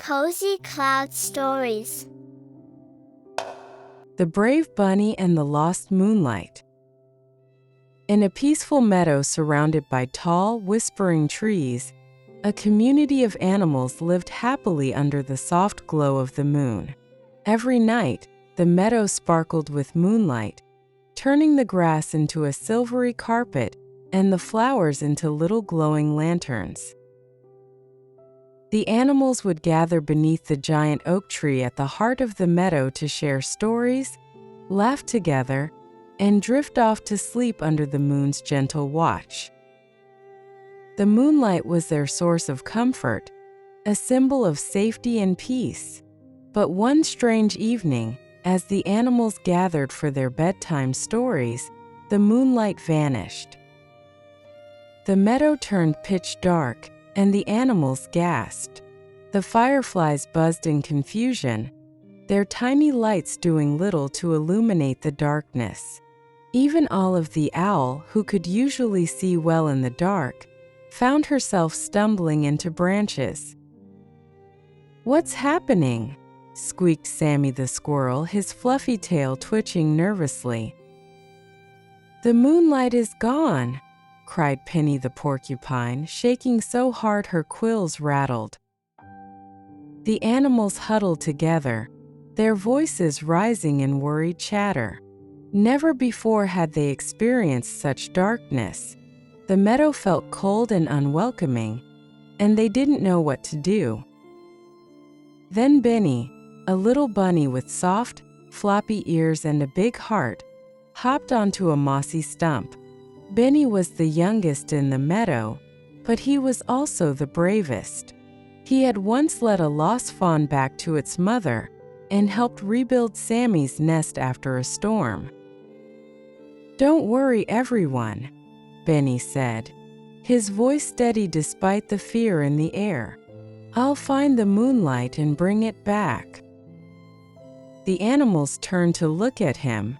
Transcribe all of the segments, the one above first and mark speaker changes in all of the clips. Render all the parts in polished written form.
Speaker 1: Cozy Cloud Stories.
Speaker 2: The Brave Bunny and the Lost Moonlight. In a peaceful meadow surrounded by tall, whispering trees, a community of animals lived happily under the soft glow of the moon. Every night, the meadow sparkled with moonlight, turning the grass into a silvery carpet and the flowers into little glowing lanterns. The animals would gather beneath the giant oak tree at the heart of the meadow to share stories, laugh together, and drift off to sleep under the moon's gentle watch. The moonlight was their source of comfort, a symbol of safety and peace. But one strange evening, as the animals gathered for their bedtime stories, the moonlight vanished. The meadow turned pitch dark, and the animals gasped. The fireflies buzzed in confusion, their tiny lights doing little to illuminate the darkness. Even Olive the owl, who could usually see well in the dark, found herself stumbling into branches. "What's happening?" squeaked Sammy the Squirrel, his fluffy tail twitching nervously. "The moonlight is gone," cried Penny the porcupine, shaking so hard her quills rattled. The animals huddled together, their voices rising in worried chatter. Never before had they experienced such darkness. The meadow felt cold and unwelcoming, and they didn't know what to do. Then Benny, a little bunny with soft, floppy ears and a big heart, hopped onto a mossy stump. Benny was the youngest in the meadow, but he was also the bravest. He had once led a lost fawn back to its mother and helped rebuild Sammy's nest after a storm. "Don't worry, everyone," Benny said, his voice steady despite the fear in the air. "I'll find the moonlight and bring it back." The animals turned to look at him.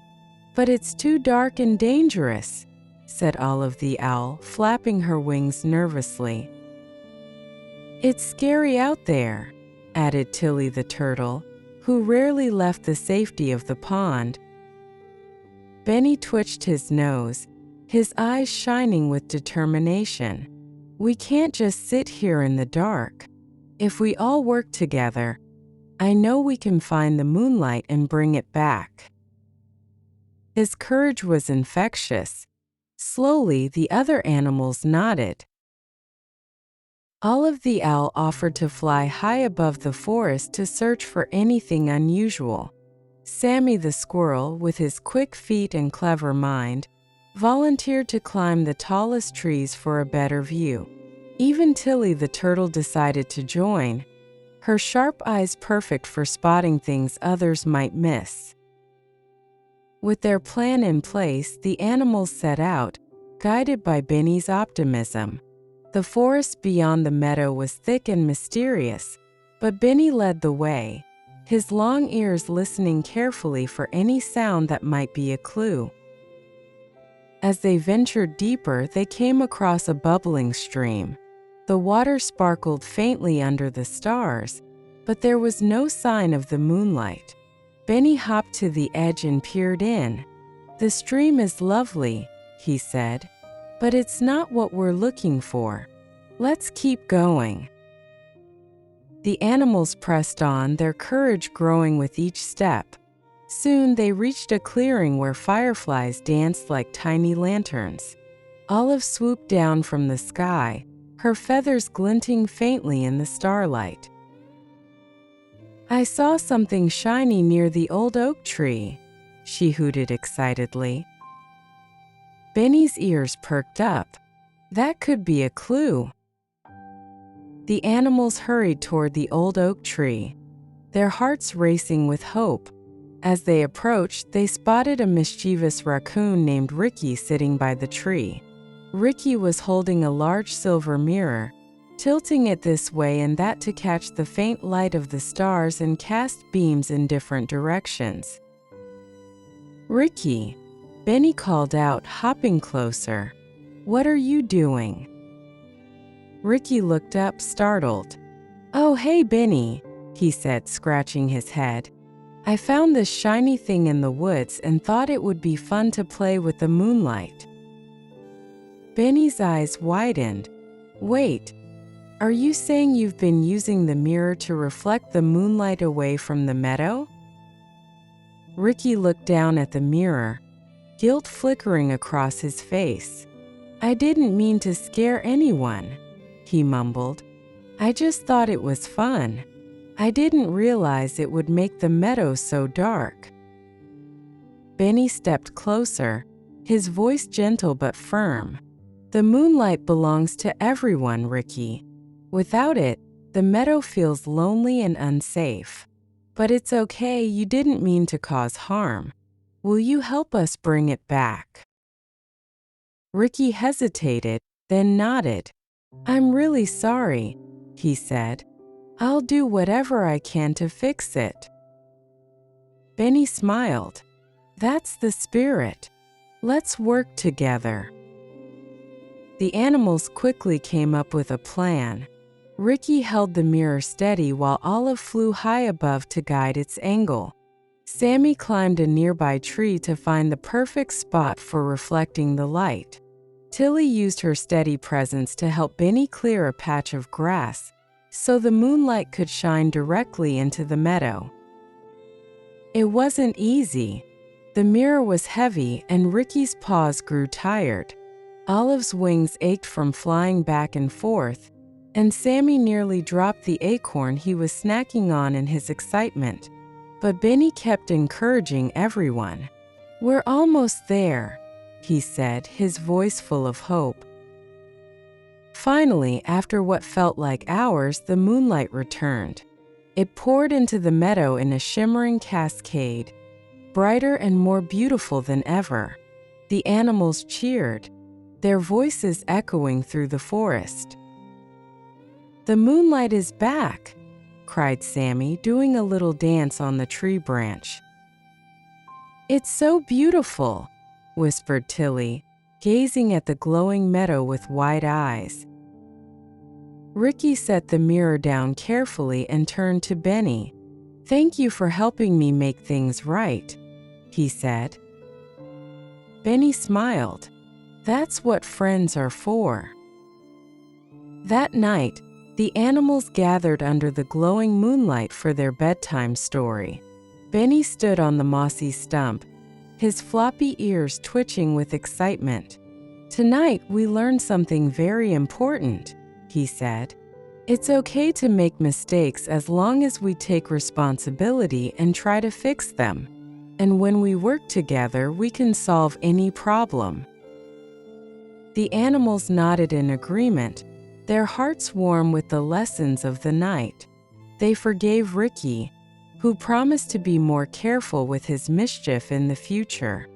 Speaker 2: "But it's too dark and dangerous," said Olive the owl, flapping her wings nervously. "It's scary out there," added Tilly the turtle, who rarely left the safety of the pond. Benny twitched his nose, his eyes shining with determination. "We can't just sit here in the dark. If we all work together, I know we can find the moonlight and bring it back." His courage was infectious. Slowly, the other animals nodded. Olive the owl offered to fly high above the forest to search for anything unusual. Sammy the squirrel, with his quick feet and clever mind, volunteered to climb the tallest trees for a better view. Even Tilly the turtle decided to join, her sharp eyes perfect for spotting things others might miss. With their plan in place, the animals set out, guided by Benny's optimism. The forest beyond the meadow was thick and mysterious, but Benny led the way, his long ears listening carefully for any sound that might be a clue. As they ventured deeper, they came across a bubbling stream. The water sparkled faintly under the stars, but there was no sign of the moonlight. Benny hopped to the edge and peered in. "The stream is lovely," he said, "but it's not what we're looking for. Let's keep going." The animals pressed on, their courage growing with each step. Soon they reached a clearing where fireflies danced like tiny lanterns. Olive swooped down from the sky, her feathers glinting faintly in the starlight. "I saw something shiny near the old oak tree," she hooted excitedly. Benny's ears perked up. That could be a clue. The animals hurried toward the old oak tree, their hearts racing with hope. As they approached, they spotted a mischievous raccoon named Ricky sitting by the tree. Ricky was holding a large silver mirror, tilting it this way and that to catch the faint light of the stars and cast beams in different directions. "Ricky," Benny called out, hopping closer. "What are you doing?" Ricky looked up, startled. "Oh, hey, Benny. he said, scratching his head. I found this shiny thing in the woods and thought it would be fun to play with the moonlight. Benny's eyes widened. Wait, are you saying you've been using the mirror to reflect the moonlight away from the meadow? Ricky looked down at the mirror, guilt flickering across his face. I didn't mean to scare anyone, he mumbled. I just thought it was fun. I didn't realize it would make the meadow so dark. Benny stepped closer, his voice gentle but firm. The moonlight belongs to everyone, Ricky. Without it, the meadow feels lonely and unsafe. But it's okay, you didn't mean to cause harm. Will you help us bring it back? Ricky hesitated, then nodded. I'm really sorry, he said. I'll do whatever I can to fix it. Benny smiled. That's the spirit. Let's work together. The animals quickly came up with a plan. Ricky held the mirror steady while Olive flew high above to guide its angle. Sammy climbed a nearby tree to find the perfect spot for reflecting the light. Tilly used her steady presence to help Benny clear a patch of grass, so the moonlight could shine directly into the meadow. It wasn't easy. The mirror was heavy and Ricky's paws grew tired. Olive's wings ached from flying back and forth, and Sammy nearly dropped the acorn he was snacking on in his excitement. But Benny kept encouraging everyone. We're almost there, he said, his voice full of hope. Finally, after what felt like hours, the moonlight returned. It poured into the meadow in a shimmering cascade, brighter and more beautiful than ever. The animals cheered, their voices echoing through the forest. The moonlight is back, cried Sammy, doing a little dance on the tree branch. It's so beautiful, whispered Tilly, gazing at the glowing meadow with wide eyes. Ricky set the mirror down carefully and turned to Benny. Thank you for helping me make things right, he said. Benny smiled. That's what friends are for. That night, the animals gathered under the glowing moonlight for their bedtime story. Benny stood on the mossy stump, his floppy ears twitching with excitement. Tonight, we learned something very important, he said. It's okay to make mistakes as long as we take responsibility and try to fix them. And when we work together, we can solve any problem. The animals nodded in agreement, their hearts warm with the lessons of the night. They forgave Ricky, who promised to be more careful with his mischief in the future.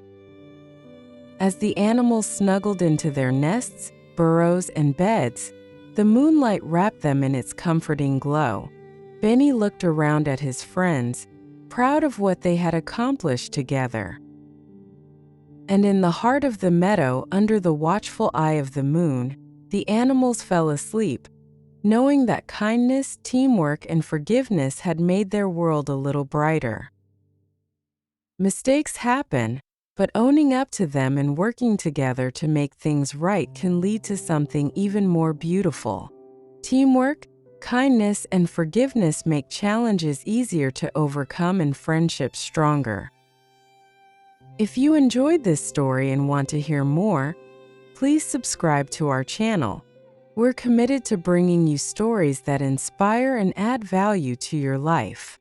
Speaker 2: As the animals snuggled into their nests, burrows, and beds, the moonlight wrapped them in its comforting glow. Benny looked around at his friends, proud of what they had accomplished together. And in the heart of the meadow, under the watchful eye of the moon, the animals fell asleep, knowing that kindness, teamwork, and forgiveness had made their world a little brighter. Mistakes happen, but owning up to them and working together to make things right can lead to something even more beautiful. Teamwork, kindness, and forgiveness make challenges easier to overcome and friendships stronger. If you enjoyed this story and want to hear more, please subscribe to our channel. We're committed to bringing you stories that inspire and add value to your life.